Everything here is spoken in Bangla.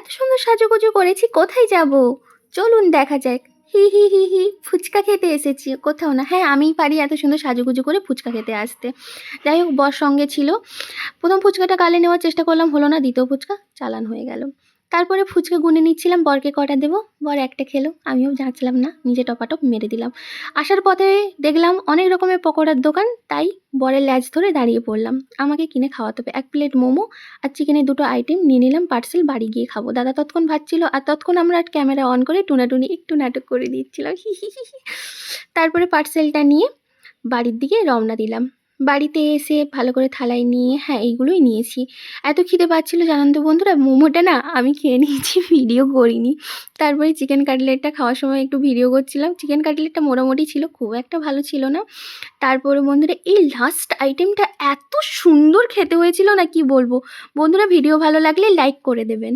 এত সুন্দর সাজুগুজু করেছি, কোথায় যাব? চলুন দেখা যাক। হি হি হি হি, ফুচকা খেতে এসেছি, কোথাও না। হ্যাঁ, আমিই পারি এত সুন্দর সাজুগুজু করে ফুচকা খেতে আসতে। যাই হোক, বর সঙ্গে ছিল। প্রথম ফুচকাটা গালে নেওয়ার চেষ্টা করলাম, হলো না। দ্বিতীয় ফুচকা চালান হয়ে গেল। তারপরে ফুচকা গুনে নিচ্ছিলাম বরকে কটা দেবো। বর একটা খেলো, আমিও যাচ্ছিলাম না, নিজে টপাটপ মেরে দিলাম। আসার পথে দেখলাম অনেক রকমের পকোড়ার দোকান, তাই বরের ল্যাজ ধরে দাঁড়িয়ে পড়লাম। আমাকে কিনে খাওয়াতে হবে। 1 প্লেট মোমো আর চিকেনের 2টো আইটেম নিয়ে নিলাম পার্সেল, বাড়ি গিয়ে খাবো। দাদা তৎক্ষণ ভাজছিল, আর তৎক্ষণ আমরা ক্যামেরা অন করে টুনাটুনি একটু নাটক করে দিচ্ছিলাম, হি হি হি হি। তারপরে পার্সেলটা নিয়ে বাড়ির দিকে রওনা দিলাম। বাড়িতে এসে ভালো করে থালায় নিয়ে, হ্যাঁ, এইগুলোই নিয়েছি। এত খিদে পাচ্ছিল জানেন তো বন্ধুরা, মোমোটা না আমি খেয়ে নিয়েছি, ভিডিও করিনি। তারপরে চিকেন কাটলেটটা খাওয়ার সময় একটু ভিডিও করছিলাম। চিকেন কাটলেটটা মোটামুটি ছিল, খুব একটা ভালো ছিল না। তারপরে বন্ধুরা এই লাস্ট আইটেমটা এত সুন্দর খেতে হয়েছিল না, কি বলবো। বন্ধুরা, ভিডিও ভালো লাগলে লাইক করে দেবেন।